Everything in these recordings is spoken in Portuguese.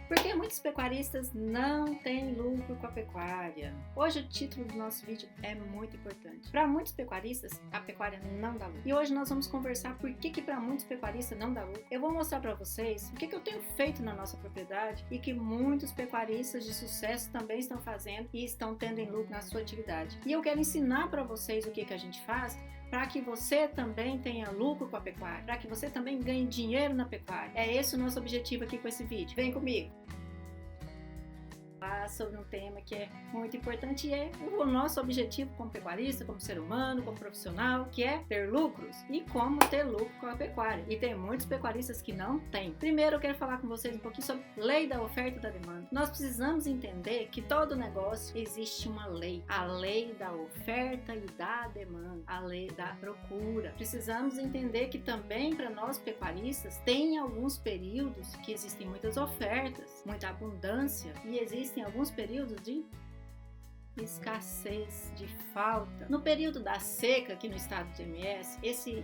Porque muitos pecuaristas não têm lucro com a pecuária. Hoje o título do nosso vídeo é muito importante. Para muitos pecuaristas, a pecuária não dá lucro. E hoje nós vamos conversar por que para muitos pecuaristas não dá lucro. Eu vou mostrar para vocês o que eu tenho feito na nossa propriedade e que muitos pecuaristas de sucesso também estão fazendo e estão tendo lucro na sua atividade. E eu quero ensinar para vocês o que a gente faz para que você também tenha lucro com a pecuária, para que você também ganhe dinheiro na pecuária. É esse o nosso objetivo aqui com esse vídeo. Vem comigo! Sobre um tema que é muito importante e é o nosso objetivo como pecuarista, como ser humano, como profissional, que é ter lucros e como ter lucro com a pecuária. E tem muitos pecuaristas que não têm. Primeiro eu quero falar com vocês um pouquinho sobre lei da oferta e da demanda. Nós precisamos entender que todo negócio existe uma lei, a lei da oferta e da demanda, a lei da procura. Precisamos entender que também para nós pecuaristas tem alguns períodos que existem muitas ofertas, muita abundância e existem alguns períodos de escassez, de falta. No período da seca aqui no estado de MS,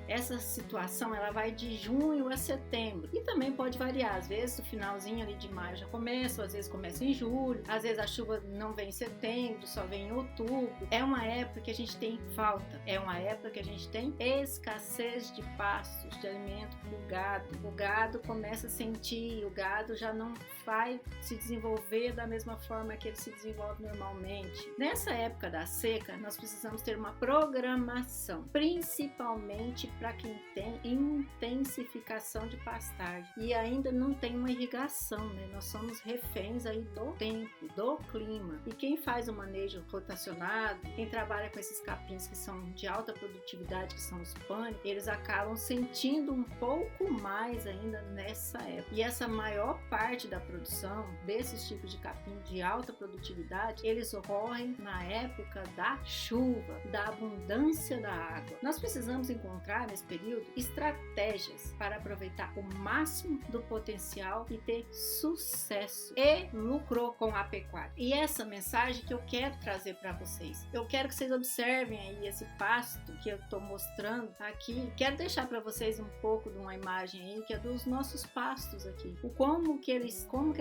essa situação ela vai de junho a setembro e também pode variar, às vezes o finalzinho ali de maio já começa, às vezes começa em julho, às vezes a chuva não vem em setembro, só vem em outubro. É uma época que a gente tem falta, é uma época que a gente tem escassez de pastos, de alimento para o gado. O gado começa a sentir, o gado já não vai se desenvolver da mesma forma que ele se desenvolve normalmente. Nessa época da seca, nós precisamos ter uma programação, principalmente para quem tem intensificação de pastagem e ainda não tem uma irrigação, né? Nós somos reféns aí do tempo, do clima. E quem faz o manejo rotacionado, quem trabalha com esses capins que são de alta produtividade, que são os pânicos, eles acabam sentindo um pouco mais ainda nessa época. E essa maior parte da produção desses tipos de capim de alta produtividade, eles ocorrem na época da chuva, da abundância da água. Nós precisamos encontrar nesse período estratégias para aproveitar o máximo do potencial e ter sucesso e lucro com a pecuária. E essa mensagem que eu quero trazer para vocês. Eu quero que vocês observem aí esse pasto que eu estou mostrando aqui. Quero deixar para vocês um pouco de uma imagem aí que é dos nossos pastos aqui. Como que ele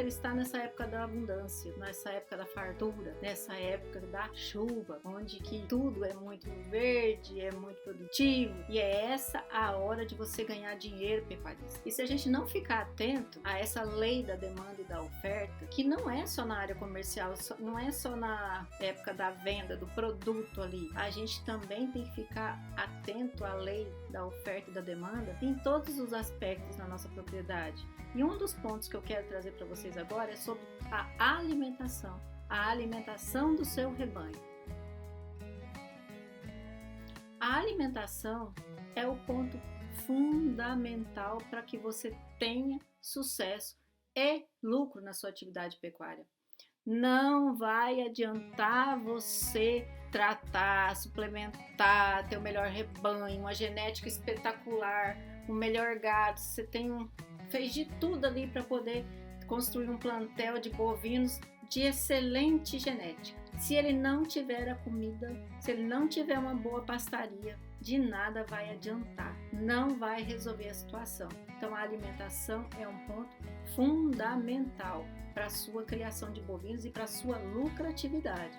está nessa época da abundância, nessa época da fartura, nessa época da chuva, onde que tudo é muito verde, é muito produtivo e é essa a hora de você ganhar dinheiro, pecuarista. E se a gente não ficar atento a essa lei da demanda e da oferta, que não é só na área comercial, não é só na época da venda do produto ali, a gente também tem que ficar atento à lei da oferta e da demanda em todos os aspectos da nossa propriedade. E um dos pontos que eu quero trazer para vocês agora é sobre a alimentação do seu rebanho. A alimentação é o ponto fundamental para que você tenha sucesso e lucro na sua atividade pecuária. Não vai adiantar você tratar, suplementar, ter o melhor rebanho, uma genética espetacular, o melhor gado. Você fez de tudo ali para poder construir um plantel de bovinos de excelente genética. Se ele não tiver a comida, se ele não tiver uma boa pastaria, de nada vai adiantar, não vai resolver a situação. Então a alimentação é um ponto fundamental para a sua criação de bovinos e para a sua lucratividade.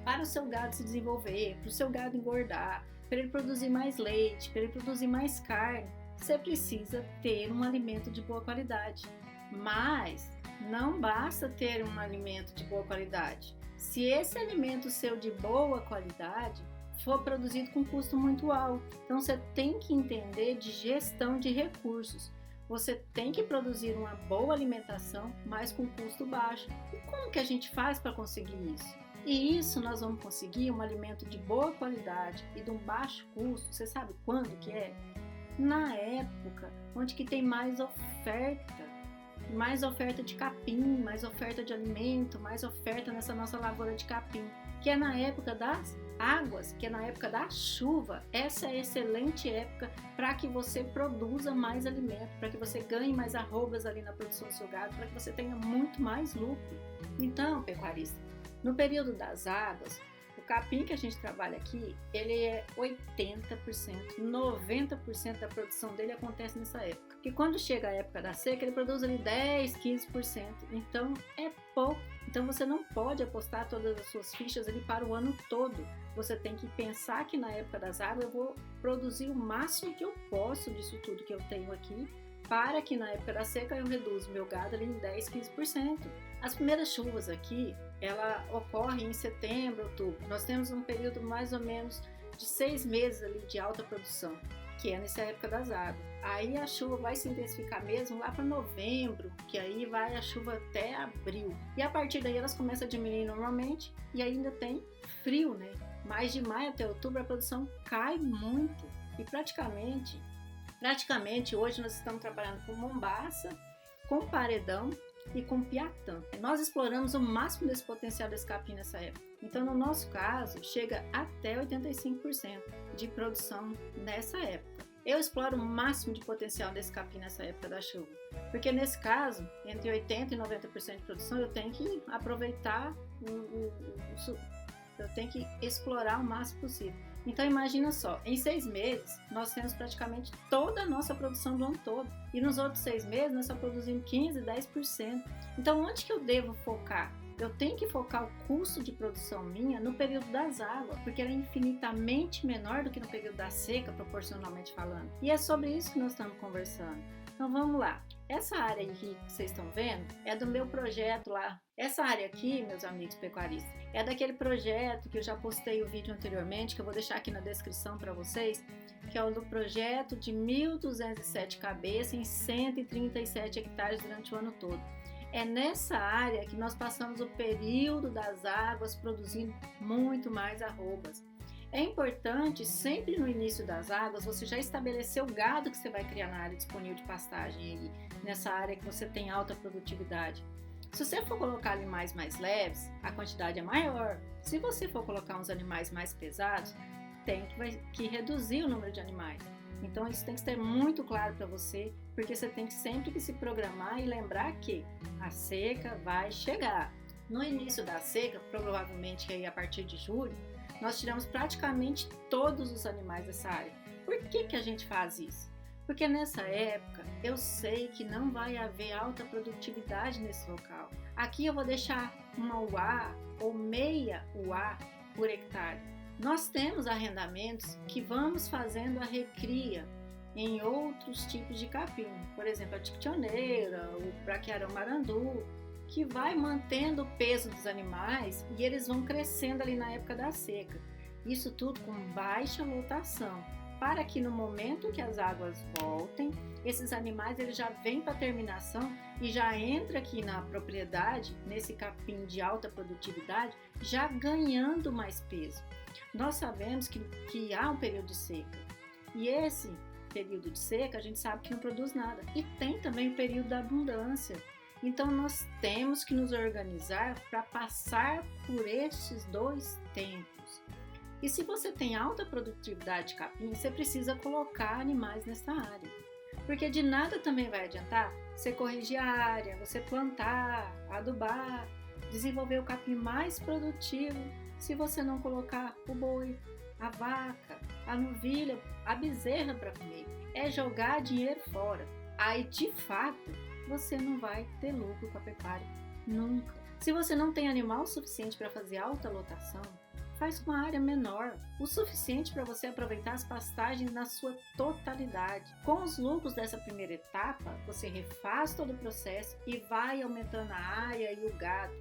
Para o seu gado se desenvolver, para o seu gado engordar, para ele produzir mais leite, para ele produzir mais carne, você precisa ter um alimento de boa qualidade. Mas não basta ter um alimento de boa qualidade. Se esse alimento seu de boa qualidade for produzido com custo muito alto, então você tem que entender de gestão de recursos. Você tem que produzir uma boa alimentação, mas com custo baixo. E como que a gente faz para conseguir isso? E isso nós vamos conseguir um alimento de boa qualidade e de um baixo custo. Você sabe quando que é? Na época onde que tem mais oferta de capim, mais oferta de alimento, mais oferta nessa nossa lavoura de capim, que é na época das águas, que é na época da chuva. Essa é a excelente época para que você produza mais alimento, para que você ganhe mais arrobas ali na produção do seu gado, para que você tenha muito mais lucro. Então, pecuarista, no período das águas, O capim que a gente trabalha aqui, ele é 80%, 90% da produção dele acontece nessa época. Porque quando chega a época da seca, ele produz ali 10, 15%. Então é pouco. Então você não pode apostar todas as suas fichas ali para o ano todo. Você tem que pensar que na época das águas eu vou produzir o máximo que eu posso disso tudo que eu tenho aqui, para que na época da seca eu reduza o meu gado ali em 10, 15%. As primeiras chuvas aqui, ela ocorre em setembro, outubro. Nós temos um período mais ou menos de 6 meses ali de alta produção, que é nessa época das águas. Aí a chuva vai se intensificar mesmo lá para novembro, que aí vai a chuva até abril. E a partir daí elas começam a diminuir normalmente e ainda tem frio, né? Mas de maio até outubro a produção cai muito. E praticamente hoje nós estamos trabalhando com mombaça, com paredão e com piatã. Nós exploramos o máximo desse potencial desse capim nessa época. Então, no nosso caso, chega até 85% de produção nessa época. Eu exploro o máximo de potencial desse capim nessa época da chuva, porque nesse caso, entre 80% e 90% de produção, eu tenho que aproveitar, eu tenho que explorar o máximo possível. Então imagina só, em 6 meses nós temos praticamente toda a nossa produção do ano todo. E nos outros 6 meses nós só produzimos 15%, 10%. Então onde que eu devo focar? Eu tenho que focar o custo de produção minha no período das águas, porque ela é infinitamente menor do que no período da seca, proporcionalmente falando. E é sobre isso que nós estamos conversando. Então vamos lá. Essa área aqui que vocês estão vendo é do meu projeto lá. Essa área aqui, meus amigos pecuaristas, é daquele projeto que eu já postei o vídeo anteriormente, que eu vou deixar aqui na descrição para vocês, que é o do projeto de 1.207 cabeças em 137 hectares durante o ano todo. É nessa área que nós passamos o período das águas produzindo muito mais arrobas. É importante, sempre no início das águas, você já estabelecer o gado que você vai criar na área disponível de pastagem aí, nessa área que você tem alta produtividade. Se você for colocar animais mais leves, a quantidade é maior. Se você for colocar uns animais mais pesados, tem que reduzir o número de animais. Então isso tem que ser muito claro para você, porque você tem que sempre se programar e lembrar que a seca vai chegar. No início da seca, provavelmente aí a partir de julho, nós tiramos praticamente todos os animais dessa área. Por que a gente faz isso? Porque nessa época eu sei que não vai haver alta produtividade nesse local. Aqui eu vou deixar uma UA ou meia UA por hectare. Nós temos arrendamentos que vamos fazendo a recria em outros tipos de capim, por exemplo, a tiquitioneira, o braquiarão marandu, que vai mantendo o peso dos animais e eles vão crescendo ali na época da seca. Isso tudo com baixa lotação, para que no momento que as águas voltem, esses animais eles já vêm para terminação e já entra aqui na propriedade, nesse capim de alta produtividade, já ganhando mais peso. Nós sabemos que há um período de seca, e esse período de seca a gente sabe que não produz nada, e tem também o período da abundância. Então nós temos que nos organizar para passar por estes dois tempos. E se você tem alta produtividade de capim, você precisa colocar animais nessa área. Porque de nada também vai adiantar você corrigir a área, você plantar, adubar, desenvolver o capim mais produtivo se você não colocar o boi, a vaca, a novilha, a bezerra para comer. É jogar dinheiro fora. Aí de fato você não vai ter lucro com a pecuária, nunca. Se você não tem animal suficiente para fazer alta lotação, faz uma área menor, o suficiente para você aproveitar as pastagens na sua totalidade. Com os lucros dessa primeira etapa, você refaz todo o processo e vai aumentando a área e o gado,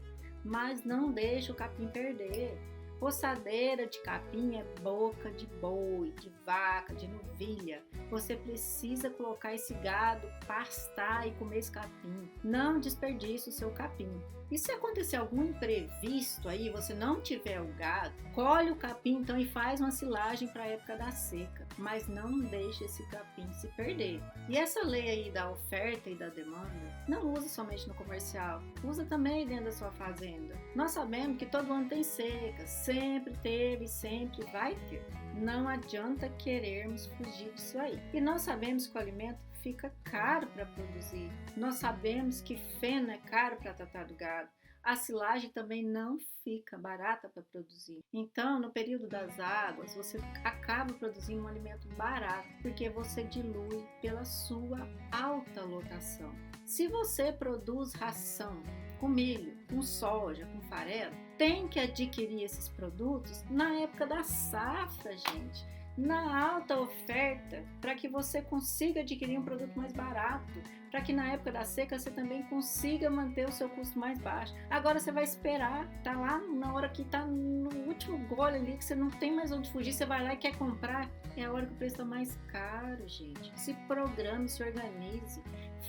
mas não deixa o capim perder. Roçadeira de capim é boca de boi, de vaca, de novilha. Você precisa colocar esse gado, pastar e comer esse capim. Não desperdice o seu capim. E se acontecer algum imprevisto aí, você não tiver o gado, colhe o capim então e faz uma silagem para a época da seca. Mas não deixe esse capim se perder. E essa lei aí da oferta e da demanda, não usa somente no comercial, usa também dentro da sua fazenda. Nós sabemos que todo ano tem seca, sempre teve, sempre vai ter. Não adianta querermos fugir disso aí. E nós sabemos que o alimento fica caro para produzir. Nós sabemos que feno é caro para tratar do gado. A silagem também não fica barata para produzir. Então, no período das águas, você acaba produzindo um alimento barato, porque você dilui pela sua alta lotação. Se você produz ração com milho, com soja, com farelo, tem que adquirir esses produtos na época da safra, gente. Na alta oferta, para que você consiga adquirir um produto mais barato, para que na época da seca você também consiga manter o seu custo mais baixo. Agora você vai esperar, tá lá na hora que tá no último gole ali, que você não tem mais onde fugir, você vai lá e quer comprar, é a hora que o preço está mais caro, gente. Se programe, se organize,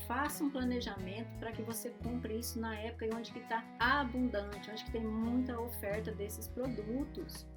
faça um planejamento para que você compre isso na época onde que está abundante, onde que tem muita oferta desses produtos.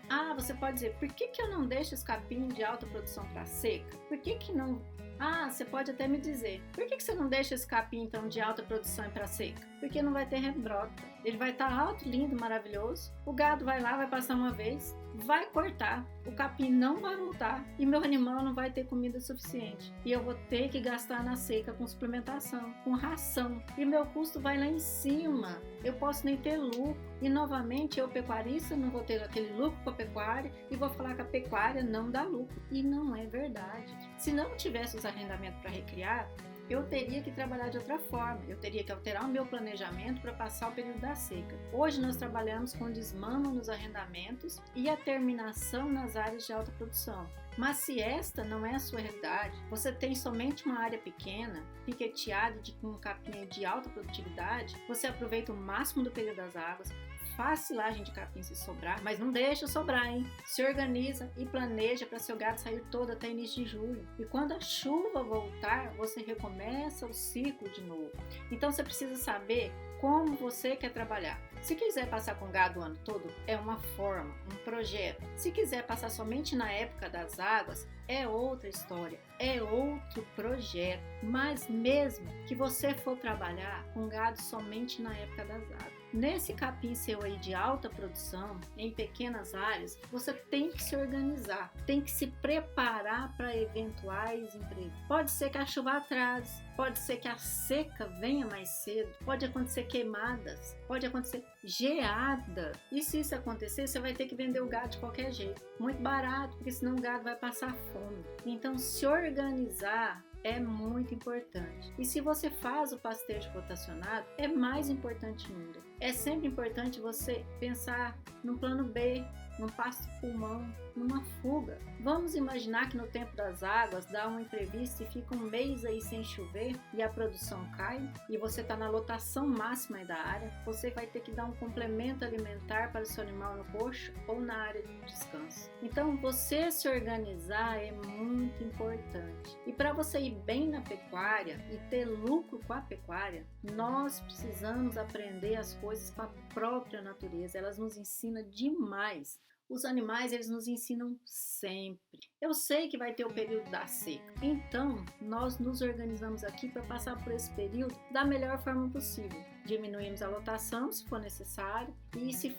Ah, você pode dizer, por que eu não deixo esse capim de alta produção para seca? Por que não... Ah, você pode até me dizer, por que você não deixa esse capim então de alta produção para seca? Porque não vai ter rebrota. Ele vai estar alto, lindo, maravilhoso. O gado vai lá, vai passar uma vez, vai cortar. O capim não vai voltar e meu animal não vai ter comida suficiente. E eu vou ter que gastar na seca com suplementação, com ração. E meu custo vai lá em cima. Eu posso nem ter lucro. E novamente, eu pecuarista não vou ter aquele lucro com a pecuária e vou falar que a pecuária não dá lucro. E não é verdade. Se não tivesse os arrendamentos para recriar, eu teria que trabalhar de outra forma, eu teria que alterar o meu planejamento para passar o período da seca. Hoje nós trabalhamos com desmamo nos arrendamentos e a terminação nas áreas de alta produção. Mas se esta não é a sua realidade, você tem somente uma área pequena, piqueteada com um capim de alta produtividade, você aproveita o máximo do período das águas, faz silagem de capim se sobrar, mas não deixa sobrar, hein? Se organiza e planeja para seu gado sair todo até início de julho. E quando a chuva voltar, você recomeça o ciclo de novo. Então você precisa saber como você quer trabalhar. Se quiser passar com gado o ano todo, é uma forma, um projeto. Se quiser passar somente na época das águas, é outra história, é outro projeto. Mas mesmo que você for trabalhar com gado somente na época das águas, nesse capim seu aí de alta produção, em pequenas áreas, você tem que se organizar, tem que se preparar para eventuais imprevistos. Pode ser que a chuva atrase, pode ser que a seca venha mais cedo, pode acontecer queimadas, pode acontecer geada. E se isso acontecer, você vai ter que vender o gado de qualquer jeito, muito barato, porque senão o gado vai passar fome. Então, se organizar é muito importante. E se você faz o pastejo rotacionado, é mais importante ainda. É sempre importante você pensar no plano B, num pasto pulmão, numa fuga. Vamos imaginar que no tempo das águas dá um imprevisto e fica um mês aí sem chover e a produção cai e você está na lotação máxima da área, você vai ter que dar um complemento alimentar para o seu animal no coxo ou na área de descanso. Então você se organizar é muito importante. E para você ir bem na pecuária e ter lucro com a pecuária, nós precisamos aprender as coisas com a própria natureza. Elas nos ensinam demais. Os animais, eles nos ensinam sempre. Eu sei que vai ter o período da seca, então nós nos organizamos aqui para passar por esse período da melhor forma possível. Diminuímos a lotação se for necessário e se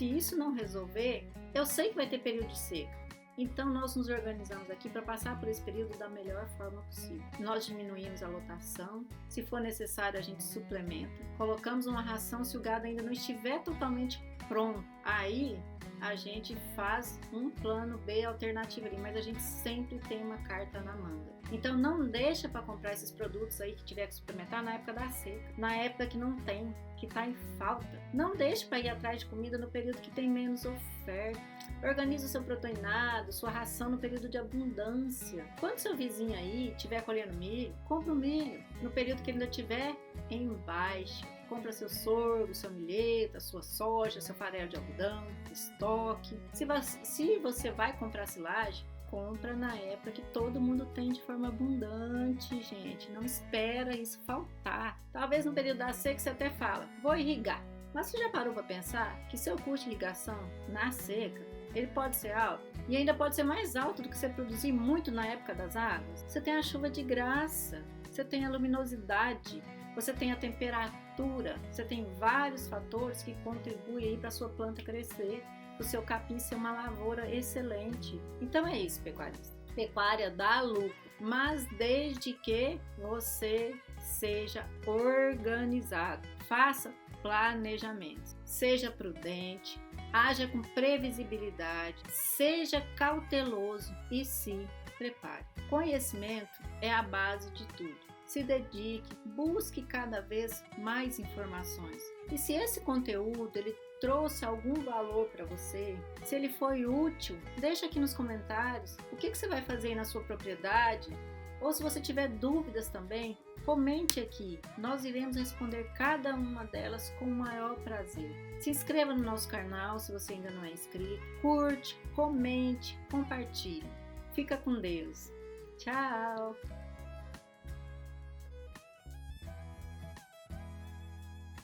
isso não resolver, eu sei que vai ter período de seca. Então nós nos organizamos aqui para passar por esse período da melhor forma possível. Nós diminuímos a lotação, se for necessário a gente suplementa, colocamos uma ração se o gado ainda não estiver totalmente pronto. Aí a gente faz um plano B alternativo ali, mas a gente sempre tem uma carta na manga. Então não deixa para comprar esses produtos aí que tiver que suplementar na época da seca, na época que não tem, que está em falta. Não deixe para ir atrás de comida no período que tem menos oferta. Organize o seu proteinado, sua ração no período de abundância. Quando seu vizinho aí estiver colhendo milho, compra o milho. No período que ele ainda estiver em baixa, compra seu sorgo, sua milheta, sua soja, seu farelo de algodão, estoque. Se você vai comprar silagem, compra na época que todo mundo tem de forma abundante, gente. Não espera isso faltar. Talvez no período da seca você até fala, vou irrigar. Mas você já parou para pensar que seu custo de irrigação na seca, ele pode ser alto e ainda pode ser mais alto do que você produzir muito na época das águas? Você tem a chuva de graça, você tem a luminosidade, você tem a temperatura, você tem vários fatores que contribuem para a sua planta crescer, para o seu capim ser uma lavoura excelente. Então é isso, pecuarista. Pecuária dá lucro, mas desde que você seja organizado. faça planejamentos. Seja prudente, haja com previsibilidade, seja cauteloso e se prepare. Conhecimento é a base de tudo. Se dedique, busque cada vez mais informações. E se esse conteúdo ele trouxe algum valor para você, se ele foi útil, deixa aqui nos comentários o que você vai fazer aí na sua propriedade, ou se você tiver dúvidas também, comente aqui. Nós iremos responder cada uma delas com o maior prazer. Se inscreva no nosso canal se você ainda não é inscrito, curte, comente, compartilhe. Fica com Deus. Tchau!